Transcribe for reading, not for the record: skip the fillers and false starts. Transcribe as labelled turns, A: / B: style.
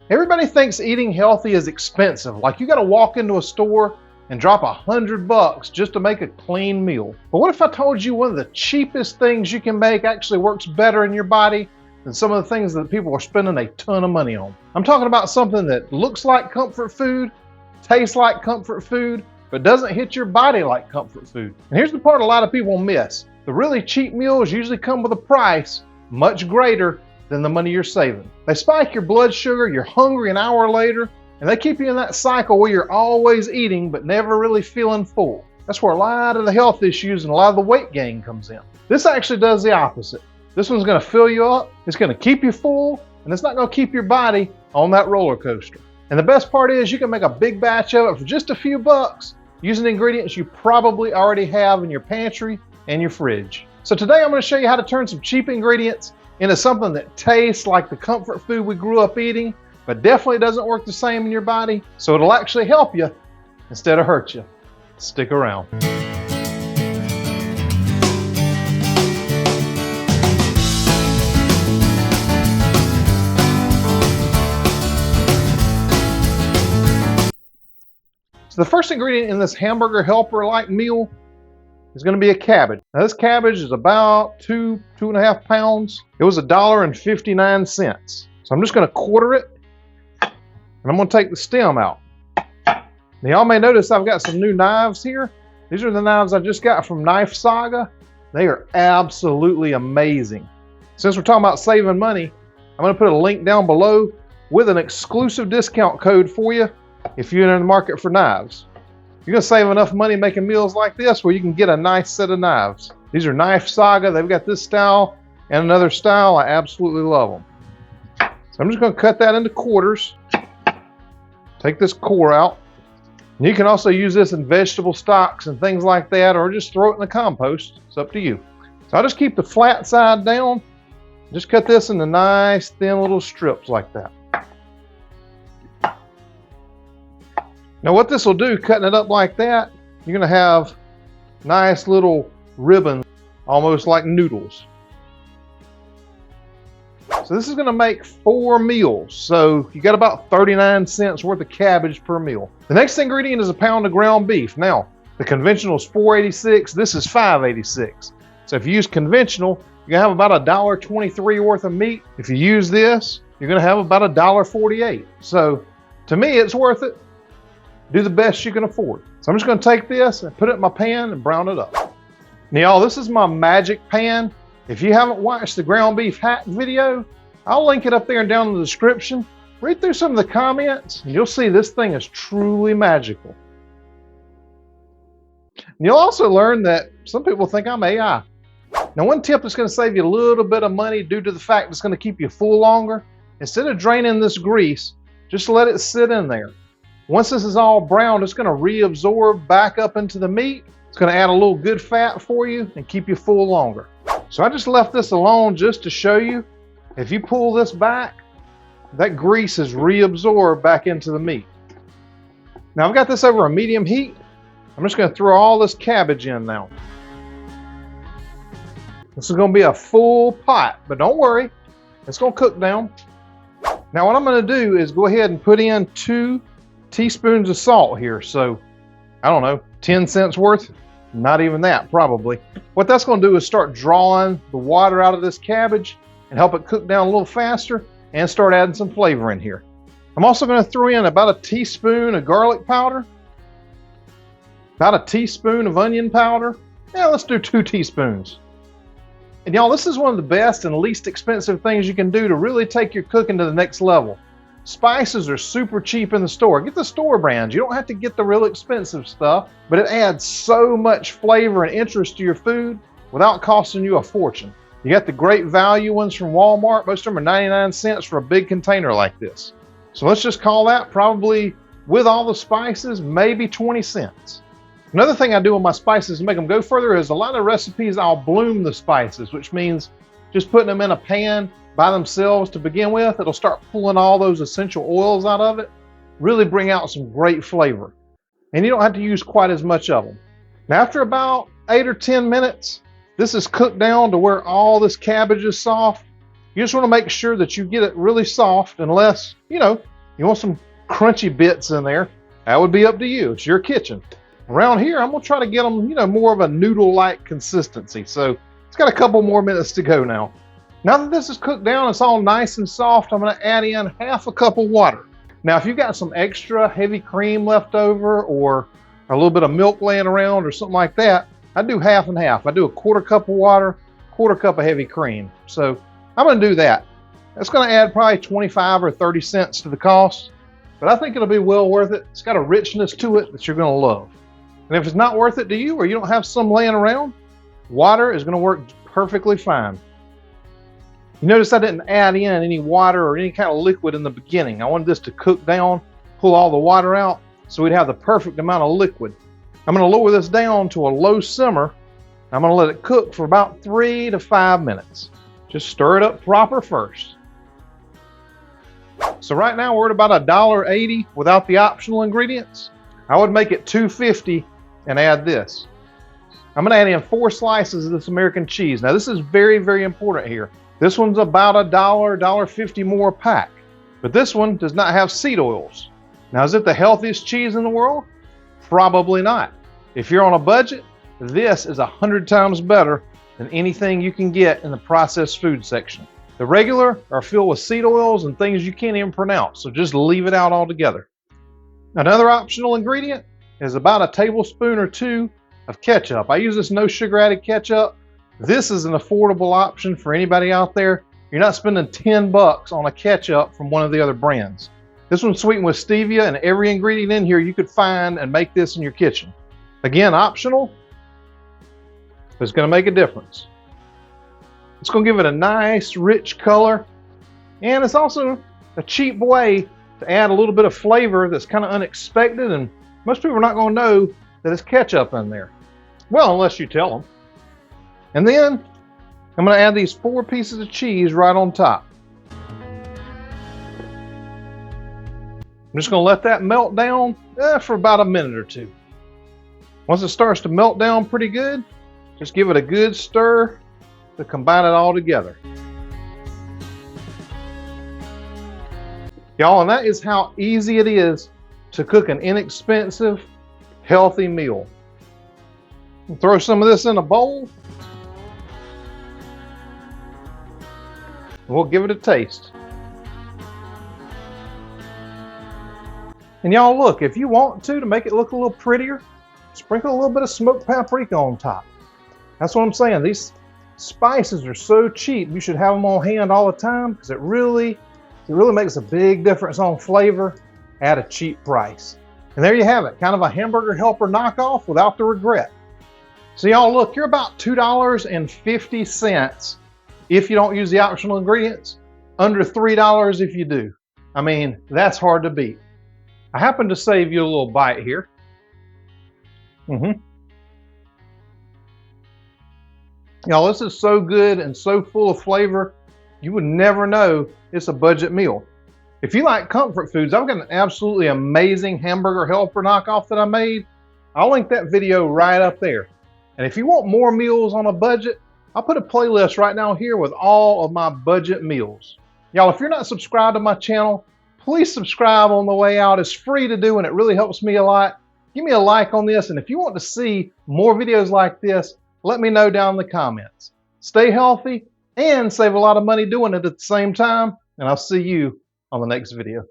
A: Everybody thinks eating healthy is expensive, like you gotta walk into a store and drop $100 just to make a clean meal. But what if I told you one of the cheapest things you can make actually works better in your body than some of the things that people are spending a ton of money on? I'm talking about something that looks like comfort food, tastes like comfort food, but doesn't hit your body like comfort food. And here's the part a lot of people miss. The really cheap meals usually come with a price much greater than the money you're saving. They spike your blood sugar, you're hungry an hour later, and they keep you in that cycle where you're always eating but never really feeling full. That's where a lot of the health issues and a lot of the weight gain comes in. This actually does the opposite. This one's gonna fill you up, it's gonna keep you full, and it's not gonna keep your body on that roller coaster. And the best part is you can make a big batch of it for just a few bucks using ingredients you probably already have in your pantry and your fridge. So today I'm gonna show you how to turn some cheap ingredients into something that tastes like the comfort food we grew up eating, but definitely doesn't work the same in your body, so it'll actually help you instead of hurt you. Stick around. So the first ingredient in this hamburger helper-like meal is going to be a cabbage. Now this cabbage is about 2.5 pounds. It was $1.59. So I'm just going to quarter it, and I'm going to take the stem out. Now y'all may notice I've got some new knives here. These are the knives I just got from Knife Saga. They are absolutely amazing. Since we're talking about saving money, I'm going to put a link down below with an exclusive discount code for you if you're in the market for knives. You're going to save enough money making meals like this where you can get a nice set of knives. These are Knife Saga. They've got this style and another style. I absolutely love them. So I'm just going to cut that into quarters. Take this core out. And you can also use this in vegetable stocks and things like that, or just throw it in the compost. It's up to you. So I'll just keep the flat side down. Just cut this into nice thin little strips like that. Now what this will do, cutting it up like that, you're going to have nice little ribbons, almost like noodles. So this is going to make 4 meals. So you got about 39 cents worth of cabbage per meal. The next ingredient is a pound of ground beef. Now, the conventional is $4.86. This is $5.86. So if you use conventional, you're going to have about $1.23 worth of meat. If you use this, you're going to have about $1.48. So to me, it's worth it. Do the best you can afford. So I'm just going to take this and put it in my pan and brown it up. Now y'all, this is my magic pan. If you haven't watched the ground beef hack video, I'll link it up there and down in the description. Read through some of the comments and you'll see this thing is truly magical. And you'll also learn that some people think I'm AI. Now one tip that's going to save you a little bit of money due to the fact it's going to keep you full longer, instead of draining this grease, just let it sit in there. Once this is all brown, it's going to reabsorb back up into the meat. It's going to add a little good fat for you and keep you full longer. So I just left this alone just to show you. If you pull this back, that grease is reabsorbed back into the meat. Now I've got this over a medium heat. I'm just going to throw all this cabbage in now. This is going to be a full pot, but don't worry, it's going to cook down. Now what I'm going to do is go ahead and put in 2 teaspoons of salt here. So I don't know, 10 cents worth? Not even that, probably. What that's going to do is start drawing the water out of this cabbage and help it cook down a little faster and start adding some flavor in here. I'm also going to throw in about a teaspoon of garlic powder, about a teaspoon of onion powder. Yeah, let's do 2 teaspoons. And y'all, this is one of the best and least expensive things you can do to really take your cooking to the next level. Spices are super cheap in the store. Get the store brands. You don't have to get the real expensive stuff, but it adds so much flavor and interest to your food without costing you a fortune. You got the great value ones from Walmart. Most of them are 99 cents for a big container like this. So let's just call that probably, with all the spices, maybe 20 cents. Another thing I do with my spices to make them go further is a lot of recipes I'll bloom the spices, which means just putting them in a pan by themselves to begin with. It'll start pulling all those essential oils out of it, really bring out some great flavor. And you don't have to use quite as much of them. Now after about 8 or 10 minutes, this is cooked down to where all this cabbage is soft. You just want to make sure that you get it really soft unless, You want some crunchy bits in there, that would be up to you. It's your kitchen. Around here, I'm gonna try to get them, more of a noodle-like consistency. So it's got a couple more minutes to go now. Now that this is cooked down, it's all nice and soft, I'm gonna add in half a cup of water. Now, if you've got some extra heavy cream left over or a little bit of milk laying around or something like that, I do half and half. I do a quarter cup of water, quarter cup of heavy cream. So I'm gonna do that. That's gonna add probably 25 or 30 cents to the cost, but I think it'll be well worth it. It's got a richness to it that you're gonna love. And if it's not worth it to you or you don't have some laying around, water is gonna work perfectly fine. You notice I didn't add in any water or any kind of liquid in the beginning. I wanted this to cook down, pull all the water out, so we'd have the perfect amount of liquid. I'm gonna lower this down to a low simmer. I'm gonna let it cook for about 3 to 5 minutes. Just stir it up proper first. So right now we're at about $1.80 without the optional ingredients. I would make it $2.50 and add this. I'm gonna add in 4 slices of this American cheese. Now this is very, very important here. This one's about $1, $1.50 more a pack, but this one does not have seed oils. Now, is it the healthiest cheese in the world? Probably not. If you're on a budget, this is 100 times better than anything you can get in the processed food section. The regular are filled with seed oils and things you can't even pronounce, so just leave it out altogether. Another optional ingredient is about a tablespoon or 2 of ketchup. I use this no sugar added ketchup. This is an affordable option for anybody out there. You're not spending 10 bucks on a ketchup from one of the other brands. This one's sweetened with stevia, and every ingredient in here you could find and make this in your kitchen. Again, optional, but it's gonna make a difference. It's gonna give it a nice, rich color, and it's also a cheap way to add a little bit of flavor that's kind of unexpected, and most people are not gonna know that it's ketchup in there. Well, unless you tell them. And then I'm going to add these 4 pieces of cheese right on top. I'm just going to let that melt down for about a minute or 2. Once it starts to melt down pretty good, just give it a good stir to combine it all together. Y'all, and that is how easy it is to cook an inexpensive, healthy meal. Throw some of this in a bowl. We'll give it a taste. And y'all look, if you want to make it look a little prettier, sprinkle a little bit of smoked paprika on top. That's what I'm saying. These spices are so cheap, you should have them on hand all the time because it really makes a big difference on flavor at a cheap price. And there you have it, kind of a hamburger helper knockoff without the regret. So y'all look, you're about $2.50 if you don't use the optional ingredients, under $3 if you do. I mean, that's hard to beat. I happen to save you a little bite here. Y'all, this is so good and so full of flavor, you would never know it's a budget meal. If you like comfort foods, I've got an absolutely amazing hamburger helper knockoff that I made. I'll link that video right up there. And if you want more meals on a budget, I'll put a playlist right now here with all of my budget meals. Y'all, if you're not subscribed to my channel, please subscribe on the way out. It's free to do and it really helps me a lot. Give me a like on this, and if you want to see more videos like this, let me know down in the comments. Stay healthy and save a lot of money doing it at the same time, and I'll see you on the next video.